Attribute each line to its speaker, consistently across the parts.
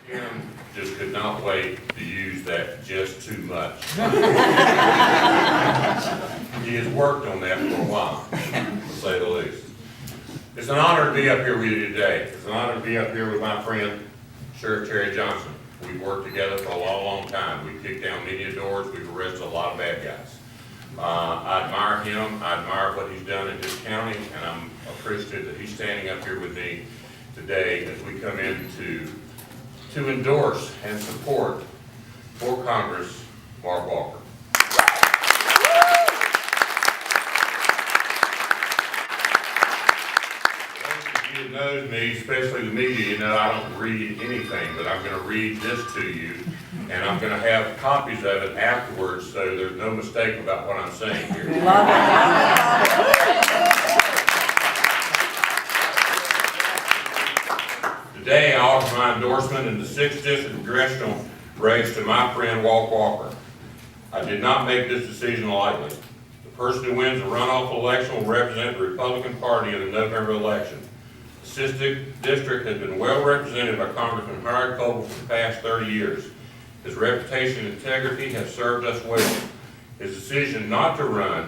Speaker 1: Jim just could not wait to use that just too much. He has worked on that for a while, to say the least. It's an honor to be up here with you today. It's an honor to be up here with my friend, Sheriff Terry Johnson. We've worked together for a long, long time. We've kicked down many doors. We've arrested a lot of bad guys. I admire him. I admire what he's done in his county, and I'm appreciative that he's standing up here with me today as we come in to endorse and support for Congress, Mark Walker. Those of you that knows me, especially the media, you know I don't read anything, but I'm going to read this to you, and I'm going to have copies of it afterwards so there's no mistake about what I'm saying here. Today, I offer my endorsement in the 6th District Congressional race to my friend Walt Walker. I did not make this decision lightly. The person who wins the runoff election will represent the Republican Party in the November election. The 6th District has been well represented by Congressman Howard Coble for the past 30 years. His reputation and integrity have served us well. His decision not to run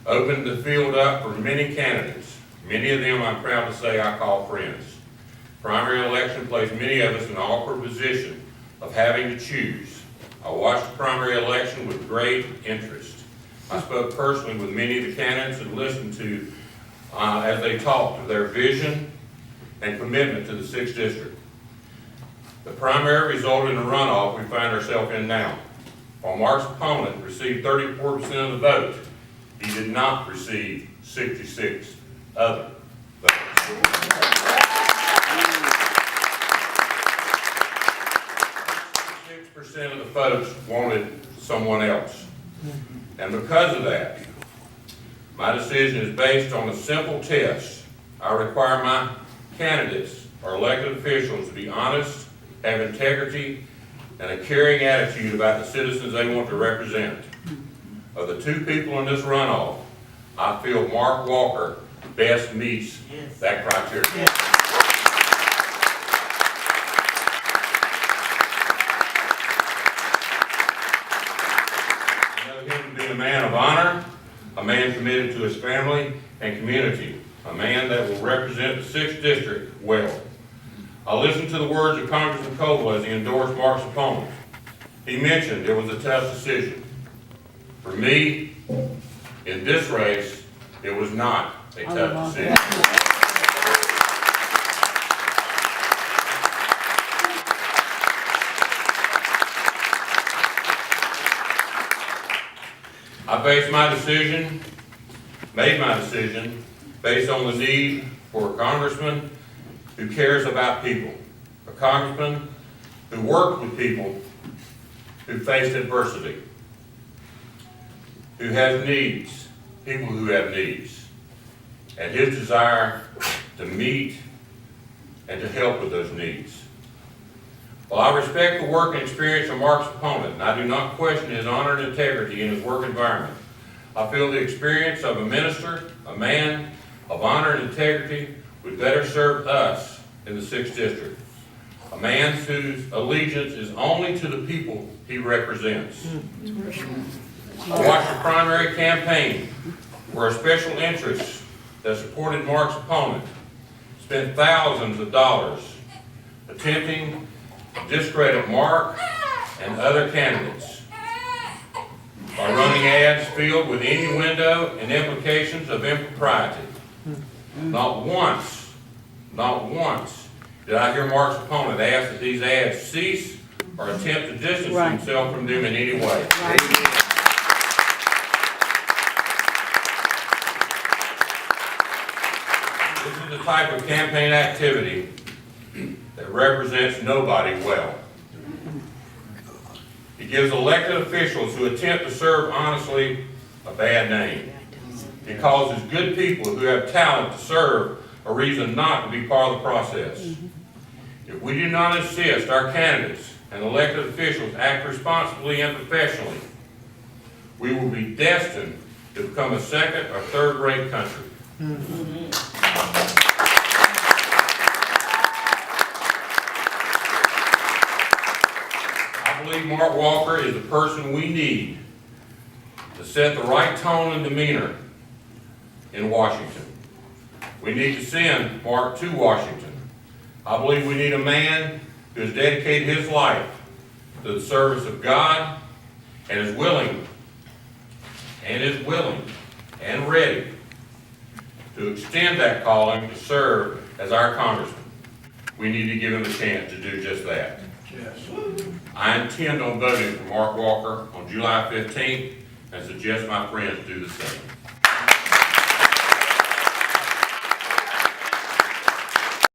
Speaker 1: opened the field up for many candidates. Many of them, I'm proud to say, I call friends. Primary election placed many of us in an awkward position of having to choose. I watched the primary election with great interest. I spoke personally with many of the candidates and listened to as they talked of their vision and commitment to the 6th District. The primary resulted in a runoff we find ourselves in now. While Mark's opponent received 34% of the vote, he did not receive 66 other votes. 6% of the folks wanted someone else. And because of that, my decision is based on a simple test. I require my candidates or elected officials to be honest, have integrity, and a caring attitude about the citizens they want to represent. Of the two people in this runoff, I feel Mark Walker best meets that criteria. A man of honor, a man committed to his family and community, a man that will represent the 6th District well. I listened to the words of Congressman Coble as he endorsed Mark's opponent. He mentioned it was a tough decision. For me, in this race, it was not a tough decision. I made my decision based on the need for a congressman who cares about people, a congressman who worked with people who faced adversity, who has needs, people who have needs, and his desire to meet and to help with those needs. While I respect the work and experience of Mark's opponent, and I do not question his honor and integrity in his work environment, I feel the experience of a minister, a man of honor and integrity, would better serve us in the 6th District. A man whose allegiance is only to the people he represents. I watched the primary campaign where a special interest that supported Mark's opponent spent thousands of dollars attempting to discredit Mark and other candidates by running ads filled with innuendo and implications of impropriety. Not once did I hear Mark's opponent ask that these ads cease or attempt to distance himself from them in any way. This is the type of campaign activity that represents nobody well. It gives elected officials who attempt to serve honestly a bad name. It causes good people who have talent to serve a reason not to be part of the process. If we do not assist our candidates and elected officials act responsibly and professionally, we will be destined to become a second or third-rate country. believe Mark Walker is the person we need to set the right tone and demeanor in Washington. We need to send Mark to Washington. I believe we need a man who has dedicated his life to the service of God and is willing and ready to extend that calling to serve as our congressman. We need to give him a chance to do just that.
Speaker 2: Yes.
Speaker 1: I intend on voting for Mark Walker on July 15th and suggest my friends do the same.